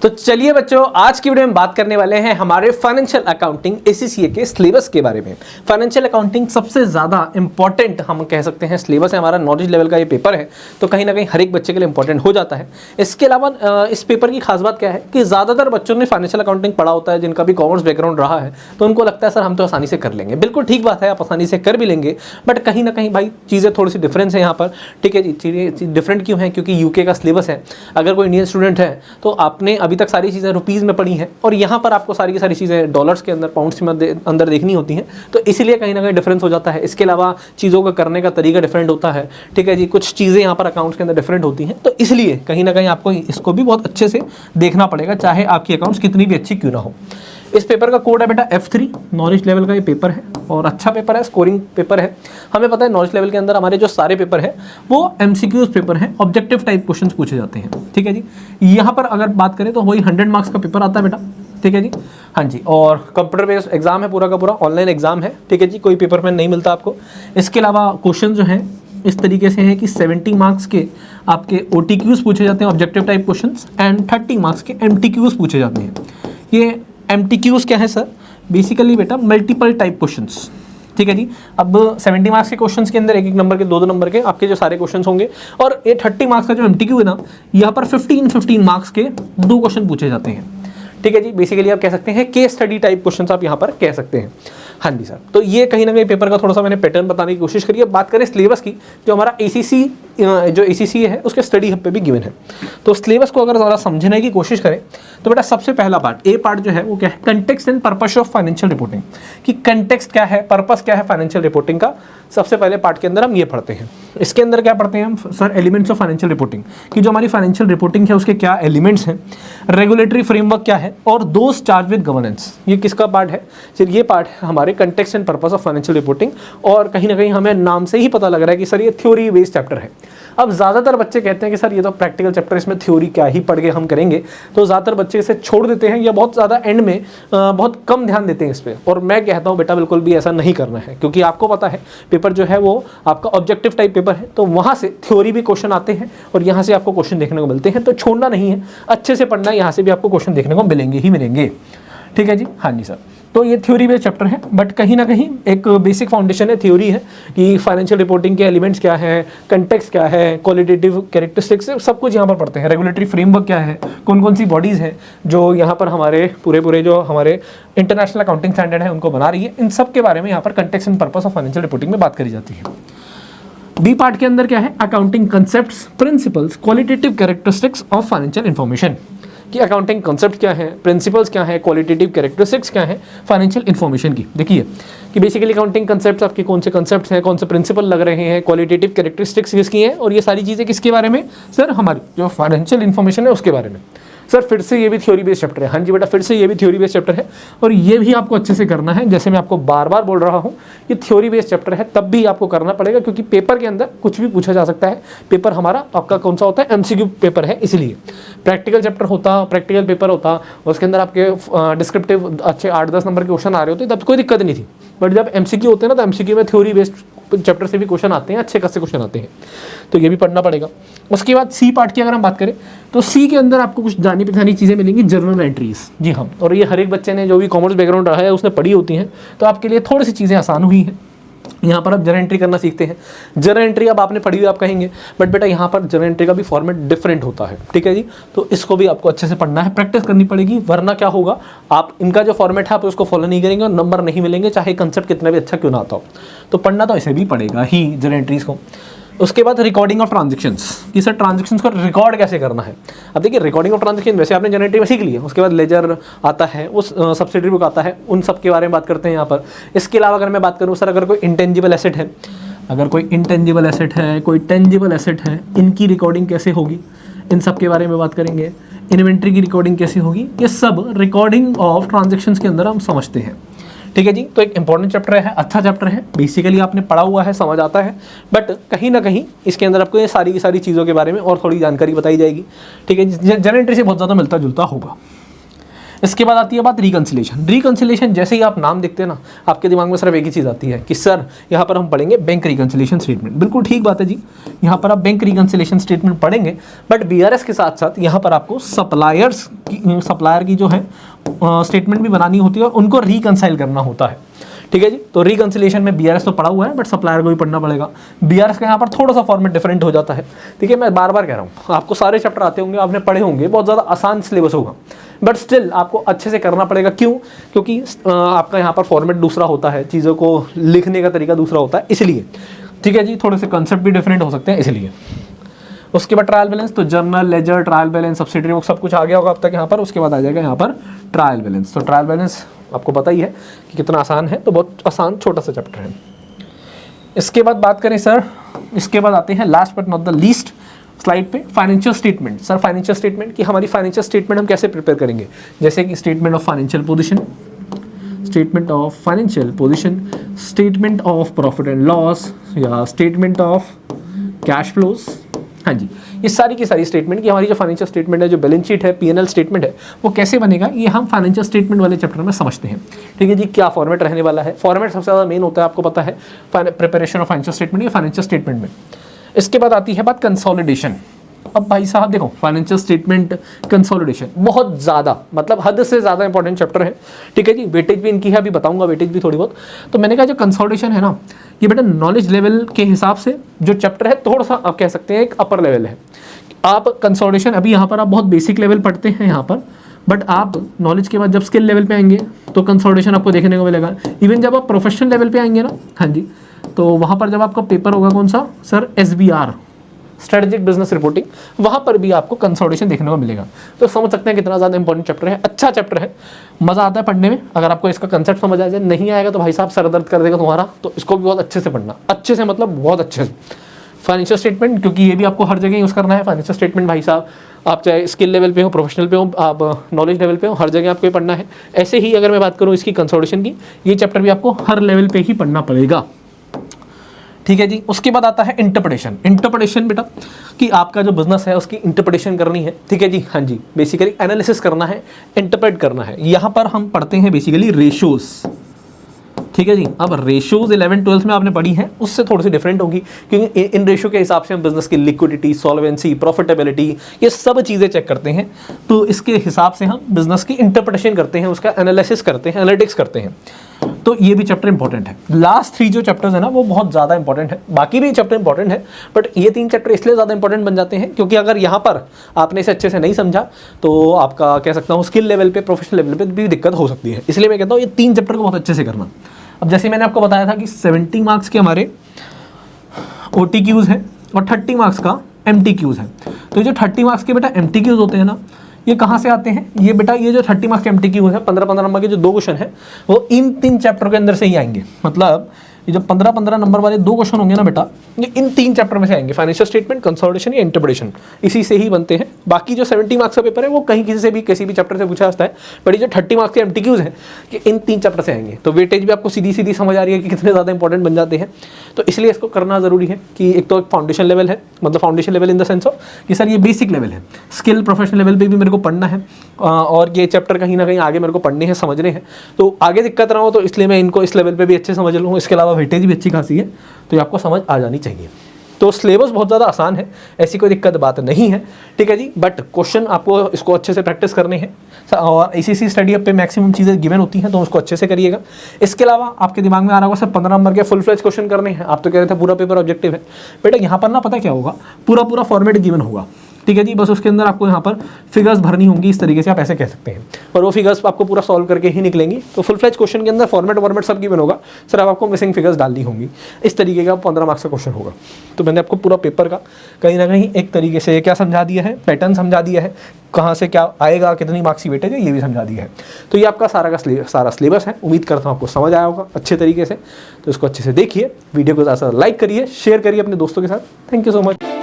तो चलिए बच्चों, आज की वीडियो में बात करने वाले हैं हमारे फाइनेंशियल अकाउंटिंग ACCA के सिलेबस के बारे में। फाइनेंशियल अकाउंटिंग सबसे ज़्यादा इंपॉर्टेंट हम कह सकते हैं सिलेबस है, हमारा नॉलेज लेवल का ये पेपर है, तो कहीं ना कहीं हर एक बच्चे के लिए इंपॉर्टेंट हो जाता है। इसके अलावा इस पेपर की खास बात क्या है कि ज़्यादातर बच्चों ने फाइनेंशियल अकाउंटिंग पढ़ा होता है, जिनका भी कॉमर्स बैकग्राउंड रहा है, तो उनको लगता है सर हम तो आसानी से कर लेंगे। बिल्कुल ठीक बात है, आप आसानी से कर भी लेंगे, बट कहीं ना कहीं भाई चीज़ें थोड़ी सी डिफरेंस है यहाँ पर। ठीक है जी, चीज़ें डिफरेंट क्यों है? क्योंकि यूके का सिलेबस है। अगर कोई इंडियन स्टूडेंट है तो आपने अभी तक सारी चीज़ें रुपीज़ में पढ़ी हैं, और यहाँ पर आपको सारी की सारी चीज़ें डॉलर्स के अंदर, पाउंड्स के अंदर देखनी होती हैं, तो इसीलिए कहीं ना कहीं डिफरेंस हो जाता है। इसके अलावा चीज़ों का करने का तरीका डिफरेंट होता है। ठीक है जी, कुछ चीज़ें यहाँ पर अकाउंट्स के अंदर डिफरेंट होती हैं, तो इसलिए कहीं ना कहीं आपको इसको भी बहुत अच्छे से देखना पड़ेगा, चाहे आपकी अकाउंट्स कितनी भी अच्छी क्यों ना हो। इस पेपर का कोड है बेटा F3, नॉलेज लेवल का ये पेपर है और अच्छा पेपर है, स्कोरिंग पेपर है। हमें पता है नॉलेज लेवल के अंदर हमारे जो सारे पेपर है वो MCQs पेपर है, ऑब्जेक्टिव टाइप क्वेश्चंस पूछे जाते हैं। ठीक है जी, यहाँ पर अगर बात करें तो वही 100 मार्क्स का पेपर आता है बेटा। ठीक है जी, हाँ जी, और कंप्यूटर बेस्ड एग्जाम है, पूरा का पूरा ऑनलाइन एग्जाम है। ठीक है जी, कोई पेपर में नहीं मिलता आपको। इसके अलावा क्वेश्चन जो है इस तरीके से है कि 70 मार्क्स के आपके OTQs पूछे जाते हैं, objective type questions, and 30 marks के MTQs पूछे जाते हैं। ये MTQs क्या है सर? बेसिकली बेटा मल्टीपल टाइप क्वेश्चंस। ठीक है जी, अब 70 मार्क्स के क्वेश्चंस के अंदर एक नंबर के, दो नंबर के आपके जो सारे क्वेश्चंस होंगे, और ये 30 मार्क्स का जो MTQ है ना, यहाँ पर 15 मार्क्स के 2 क्वेश्चन पूछे जाते हैं। ठीक है जी, बेसिकली आप कह सकते हैं केस स्टडी टाइप क्वेश्चंस आप यहाँ पर कह सकते हैं। हाँ जी सर, तो ये कहीं ना कहीं पेपर का थोड़ा सा मैंने पैटर्न बताने की कोशिश करी है। बात करें सिलेबस की, जो हमारा ACCA है उसके स्टडी हब पे भी गिवन है, तो सिलेबस को अगर ज़रा समझने की कोशिश करें तो बेटा सबसे पहला पार्ट, ए पार्ट जो है वो क्या है? Context and purpose of financial reporting. कि कंटेक्स्ट क्या है, पर्पस क्या है फाइनेंशियल रिपोर्टिंग का, सबसे पहले पार्ट के अंदर हम ये पढ़ते हैं। इसके अंदर क्या पढ़ते हैं हम sir? Elements of financial reporting, कि जो हमारी फाइनेंशियल रिपोर्टिंग है उसके क्या एलिमेंट्स हैं, रेगुलेटरी फ्रेमवर्क क्या है, और दोस्त चार्ज विद गवर्नेंस। ये किसका पार्ट है? सिर्फ ये पार्ट है हमारे context and purpose of financial reporting. और कहीं ना कहीं हमें नाम से ही पता लग रहा है कि सर ये थ्योरी बेस्ड चैप्टर है। अब ज़्यादातर बच्चे कहते हैं कि सर ये तो प्रैक्टिकल चैप्टर, इसमें थ्योरी क्या ही पढ़ के हम करेंगे, तो ज़्यादातर बच्चे इसे छोड़ देते हैं या बहुत ज़्यादा एंड में बहुत कम ध्यान देते हैं इस पर। और मैं कहता हूँ बेटा बिल्कुल भी ऐसा नहीं करना है, क्योंकि आपको पता है पेपर जो है वो आपका ऑब्जेक्टिव टाइप पेपर है, तो वहाँ से थ्योरी भी क्वेश्चन आते हैं और यहाँ से आपको क्वेश्चन देखने को मिलते हैं, तो छोड़ना नहीं है, अच्छे से पढ़ना है, यहाँ से भी आपको क्वेश्चन देखने को मिलेंगे ही मिलेंगे। ठीक है जी, हाँ जी सर, तो ये थ्योरी बेस्ड चैप्टर है, बट कहीं ना कहीं एक बेसिक फाउंडेशन है, थ्योरी है कि फाइनेंशियल रिपोर्टिंग के एलिमेंट्स क्या है, कंटेक्स्ट क्या है, क्वालिटेटिव कैरेक्टरिस्टिक्स, सब कुछ यहाँ पर पढ़ते हैं। रेगुलेटरी फ्रेमवर्क क्या है, कौन कौन सी बॉडीज़ हैं जो यहाँ पर हमारे पूरे जो हमारे इंटरनेशनल अकाउंटिंग स्टैंडर्ड है उनको बना रही है, इन सब के बारे में यहाँ पर context and purpose of financial reporting में बात करी जाती है। बी पार्ट के अंदर क्या है? Accounting concepts, principles, qualitative characteristics of financial information, कि अकाउंटिंग कंसेप्ट क्या है, प्रिंसिपल्स क्या है, क्वालिटेटिव कैरेक्टरिस्टिक्स क्या है फाइनेंशियल इन्फॉर्मेशन की। देखिए कि बेसिकली अकाउंटिंग कंसेप्ट्स आपके कौन से कंसेप्ट्स हैं, कौन से प्रिंसिपल लग रहे हैं, क्वालिटेटिव कैरेक्टरिस्टिक्स किसकी हैं, और ये सारी चीज़ें किसके बारे में? सर हमारी जो फाइनेंशियल इन्फॉर्मेशन है उसके बारे में। सर फिर से ये भी थ्योरी बेस्ड चैप्टर है। हाँ जी बेटा, फिर से ये भी थ्योरी बेस्ड चैप्टर है, और ये भी आपको अच्छे से करना है। जैसे मैं आपको बार बार बोल रहा हूँ, ये थ्योरी बेस्ड चैप्टर है, तब भी आपको करना पड़ेगा, क्योंकि पेपर के अंदर कुछ भी पूछा जा सकता है। पेपर हमारा आपका कौन सा होता है? MCQ पेपर है, इसलिए प्रैक्टिकल चैप्टर होता, प्रैक्टिकल पेपर होता, उसके अंदर आपके डिस्क्रिप्टिव अच्छे 8-10 नंबर के क्वेश्चन आ रहे होते, तब कोई दिक्कत नहीं थी। बट जब MCQ होते हैं ना, तो MCQ में थ्योरी बेस्ड चैप्टर से भी क्वेश्चन आते हैं, अच्छे खासे क्वेश्चन आते हैं, तो ये भी पढ़ना पड़ेगा। उसके बाद सी पार्ट की अगर हम बात करें तो सी के अंदर आपको कुछ जानी पहचानी चीज़ें मिलेंगी, जर्नल एंट्रीज। जी हाँ, और ये हर एक बच्चे ने जो भी कॉमर्स बैकग्राउंड रहा है उसने पढ़ी होती हैं, तो आपके लिए थोड़ी सी चीज़ें आसान हुई हैं। यहाँ पर आप जर्नल एंट्री करना सीखते हैं। जर्नल एंट्री अब आपने पढ़ी हुई आप कहेंगे, बट बेटा यहाँ पर जर्नल एंट्री का भी फॉर्मेट डिफरेंट होता है। ठीक है जी, तो इसको भी आपको अच्छे से पढ़ना है, प्रैक्टिस करनी पड़ेगी, वरना क्या होगा, आप इनका जो फॉर्मेट है आप उसको फॉलो नहीं करेंगे और नंबर नहीं मिलेंगे, चाहे कंसेप्ट कितना भी अच्छा क्यों ना आता हो। तो पढ़ना तो इसे भी पड़ेगा ही जर्नल एंट्रीज को। उसके बाद रिकॉर्डिंग ऑफ ट्रांजेक्शंस, कि सर ट्रांजेक्शंस को रिकॉर्ड कैसे करना है। अब देखिए रिकॉर्डिंग ऑफ ट्रांजेक्शन वैसे आपने जर्नल एंट्री में सीख लिया, उसके बाद लेजर आता है, उस सब्सिडरी बुक आता है, उन सब के बारे में बात करते हैं यहाँ पर। इसके अलावा अगर मैं बात करूँ सर, अगर कोई इंटेंजिबल एसेट है, अगर कोई इंटेंजिबल एसेट है, कोई टेंजिबल एसेट है, इनकी रिकॉर्डिंग कैसे होगी, इन सब के बारे में बात करेंगे। इन्वेंट्री की रिकॉर्डिंग कैसे होगी, ये सब रिकॉर्डिंग ऑफ ट्रांजेक्शंस के अंदर हम समझते हैं। ठीक है जी, तो एक इंपॉर्टेंट चैप्टर है, अच्छा चैप्टर है, बेसिकली आपने पढ़ा हुआ है, समझ आता है, बट कहीं ना कहीं इसके अंदर आपको ये सारी की सारी चीज़ों के बारे में और थोड़ी जानकारी बताई जाएगी। ठीक है जी, जनरल एंट्री से बहुत ज़्यादा मिलता जुलता होगा। इसके बाद आती है बात रिकंसिलेशन। रिकंसिलेशन जैसे ही आप नाम देखते हैं ना, आपके दिमाग में सिर्फ एक ही चीज़ आती है कि सर यहाँ पर हम पढ़ेंगे बैंक रिकंसिलेशन स्टेटमेंट। बिल्कुल ठीक बात है जी, यहाँ पर आप बैंक रिकंसिलेशन स्टेटमेंट पढ़ेंगे, बट बीआरएस के साथ साथ यहाँ पर आपको सप्लायर की जो है स्टेटमेंट भी बनानी होती है और उनको रिकंसाइल करना होता है। ठीक है जी, तो रिकंसिलेशन में बीआरएस तो पढ़ा हुआ है, बट सप्लायर को भी पढ़ना पड़ेगा। बीआरएस का यहाँ पर थोड़ा सा फॉर्मेट डिफरेंट हो जाता है। ठीक है, मैं बार बार कह रहा हूँ, आपको सारे चैप्टर आते होंगे, आपने पढ़े होंगे, बहुत ज़्यादा आसान सिलेबस होगा, बट स्टिल आपको अच्छे से करना पड़ेगा। क्यों? क्योंकि आपका यहाँ पर फॉर्मेट दूसरा होता है, चीज़ों को लिखने का तरीका दूसरा होता है, इसलिए। ठीक है जी, थोड़े से कंसेप्ट भी डिफरेंट हो सकते हैं, इसलिए। उसके बाद ट्रायल बैलेंस, तो journal, ledger, trial balance, subsidiary book, सब कुछ आ गया होगा अब तक यहाँ पर। उसके बाद आ जाएगा यहाँ पर ट्रायल बैलेंस। तो ट्रायल बैलेंस आपको पता ही है कि कितना आसान है, तो बहुत आसान छोटा सा चैप्टर है। इसके बाद बात करें सर, इसके बाद आते हैं last but not the least slide पे, financial statement. Sir financial statement की हमारी फाइनेंशियल स्टेटमेंट हम कैसे प्रिपेयर करेंगे? जैसे कि statement of financial position, statement of financial position, statement of profit and loss, या स्टेटमेंट ऑफ कैश फ्लोज। हाँ जी, ये सारी की सारी स्टेटमेंट की हमारी जो फाइनेंशियल स्टेटमेंट है, जो बैलेंस शीट है, पीएनएल स्टेटमेंट है, वो कैसे बनेगा, ये हम फाइनेंशियल स्टेटमेंट वाले चैप्टर में समझते हैं। ठीक है जी, क्या फॉर्मेट रहने वाला है। फॉर्मेट सबसे ज़्यादा मेन होता है, आपको पता है, प्रिपरेशन ऑफ फाइनेंशियल स्टेटमेंट या फाइनेंशियल स्टेटमेंट में। इसके बाद आती है बात कंसोलिडेशन। अब भाई साहब देखो, फाइनेंशियल स्टेटमेंट कंसोलिडेशन बहुत ज़्यादा, मतलब हद से ज़्यादा इंपॉर्टेंट चैप्टर है। ठीक है जी, वेटेज भी इनकी है, अभी बताऊंगा वेटेज भी थोड़ी बहुत। तो मैंने कहा जो कंसोलिडेशन है ना, ये बेटा नॉलेज लेवल के हिसाब से जो चैप्टर है, थोड़ा सा आप कह सकते हैं एक अपर लेवल है। आप कंसोलिडेशन अभी यहाँ पर आप बहुत बेसिक लेवल पढ़ते हैं यहाँ पर, बट आप नॉलेज के बाद जब स्किल लेवल पे आएंगे तो कंसोलिडेशन आपको देखने को मिलेगा। इवन जब आप प्रोफेशनल लेवल पे आएंगे ना, हाँ जी, तो वहाँ पर जब आपका पेपर होगा कौन सा sir, SBR, strategic business reporting, वहाँ पर भी आपको कंसोलिडेशन देखने को मिलेगा। तो समझ सकते हैं कितना ज़्यादा इंपॉर्टेंट चैप्टर है, अच्छा चैप्टर है, मज़ा आता है पढ़ने में। अगर आपको इसका कंसेप्ट समझ आ जाए, नहीं आएगा तो भाई साहब सर दर्द कर देगा तुम्हारा, तो इसको भी बहुत अच्छे से पढ़ना, अच्छे से मतलब बहुत अच्छे से। फाइनेंशियल स्टेटमेंट, क्योंकि ये भी आपको हर जगह यूज़ करना है। फाइनेंशियल स्टेटमेंट भाई साहब, आप चाहे स्किल लेवल पे हो, प्रोफेशनल पे हो, आप नॉलेज लेवल पे हो, हर जगह आपको ये पढ़ना है। ऐसे ही अगर मैं बात करूँ इसकी कंसोलिडेशन की, ये चैप्टर भी आपको हर लेवल पे ही पढ़ना पड़ेगा। ठीक है जी, उसके बाद आता है इंटरप्रिटेशन। इंटरप्रिटेशन बेटा कि आपका जो बिजनेस है उसकी इंटरप्रिटेशन करनी है। ठीक है जी, हाँ जी, बेसिकली एनालिसिस करना है, इंटरप्रेट करना है। यहाँ पर हम पढ़ते हैं बेसिकली रेशोज। ठीक है जी, अब रेशोज 11-12 में आपने पढ़ी है, उससे थोड़ी सी डिफरेंट होगी, क्योंकि इन रेशो के हिसाब से हम बिजनेस की लिक्विडिटी, सॉल्वेंसी, प्रॉफिटेबिलिटी, ये सब चीज़ें चेक करते हैं। तो इसके हिसाब से हम बिजनेस की इंटरप्रिटेशन करते हैं, उसका एनालिसिस करते हैं, एनालिटिक्स करते हैं। तो ये भी चैप्टर इंपॉर्टेंट है। लास्ट 3 जो चैप्टर्स है ना, वो बहुत ज़्यादा इंपॉर्टेंट है। बाकी भी चैप्टर इंपॉर्टेंट है, बट ये 3 चैप्टर इसलिए ज़्यादा इंपॉर्टेंट बन जाते हैं क्योंकि अगर यहाँ पर आपने इसे अच्छे से नहीं समझा तो आपका कह सकता हूँ स्किल लेवल पे, प्रोफेशनल लेवल पे भी दिक्कत हो सकती है। इसलिए मैं कहता हूँ ये 3 चैप्टर को बहुत अच्छे से करना। अब जैसे मैंने आपको बताया था कि 70 मार्क्स के हमारे OTQs हैं और 30 मार्क्स का MTQs है। तो जो 30 मार्क्स के बेटा MTQs होते हैं ना, ये कहाँ से आते हैं? ये बेटा ये जो 30 मार्क्स के MTQs है, 15-15 नंबर के जो 2 क्वेश्चन है, वो इन 3 चैप्टर के अंदर से ही आएंगे। मतलब ये जो 15-15 नंबर वाले 2 क्वेश्चन होंगे ना बेटा, ये इन 3 चैप्टर में से आएंगे, फाइनेंशियल स्टेटमेंट, कंसोलिडेशन या इंटरप्रिटेशन, इसी से ही बनते हैं। बाकी जो 70 मार्क्स का पेपर है वो कहीं किसी से भी किसी भी चैप्टर से पूछा जाता है, बट ये जो 30 मार्क्स के MTQs हैं कि इन 3 चैप्टर से आएंगे। तो वेटेज भी आपको सीधी सीधी समझ आ रही है कि कितने ज़्यादा इंपॉर्टेंट बन जाते हैं। तो इसलिए इसको करना ज़रूरी है कि एक तो एक फाउंडेशन लेवल है, मतलब foundation level in the sense of कि सर ये बेसिक लेवल है, स्किल प्रोफेशनल लेवल पे भी मेरे को पढ़ना है और ये चैप्टर कहीं ना कहीं आगे मेरे को पढ़ने हैं, समझने हैं। तो आगे दिक्कत ना हो, तो इसलिए मैं इनको इस लेवल पे भी अच्छे समझ लूँ। इसके अलावा वेटेज भी अच्छी खासी है, तो ये आपको समझ आ जानी चाहिए। तो सिलेबस बहुत ज़्यादा आसान है, ऐसी कोई दिक्कत बात नहीं है। ठीक है जी, बट क्वेश्चन आपको इसको अच्छे से प्रैक्टिस करने हैं और ICC स्टडी अप पे मैक्सिमम चीज़ें गिवन होती हैं, तो उसको अच्छे से करिएगा। इसके अलावा आपके दिमाग में आ रहा होगा सर 15 नंबर के फुल फ्लेज क्वेश्चन करने हैं, आप तो कह रहे थे पूरा पेपर ऑब्जेक्टिव है। बेटा यहाँ पर ना पता क्या होगा, पूरा फॉर्मेट गिवन होगा। ठीक है जी, बस उसके अंदर आपको यहाँ पर फिगर्स भरनी होंगी, इस तरीके से आप ऐसे कह सकते हैं, और वो फिगर्स आपको पूरा सॉल्व करके ही निकलेंगी। तो फुल फ्लेज क्वेश्चन के अंदर फॉर्मेट सब गिवन होगा, सर अब आपको मिसिंग फिगर्स डालनी होंगी। इस तरीके का 15 मार्क्स का क्वेश्चन होगा। तो मैंने आपको पूरा पेपर का कहीं ना कहीं एक तरीके से क्या समझा दिया है, पैटर्न समझा दिया है, कहाँ से क्या आएगा, कितनी मार्क्स की वेटेज है, ये भी समझा दिया है। तो ये आपका सारा सिलेबस है। उम्मीद करता हूँ आपको समझ आया होगा अच्छे तरीके से। तो इसको अच्छे से देखिए, वीडियो को ज़्यादा लाइक करिए, शेयर करिए अपने दोस्तों के साथ। Thank you so much.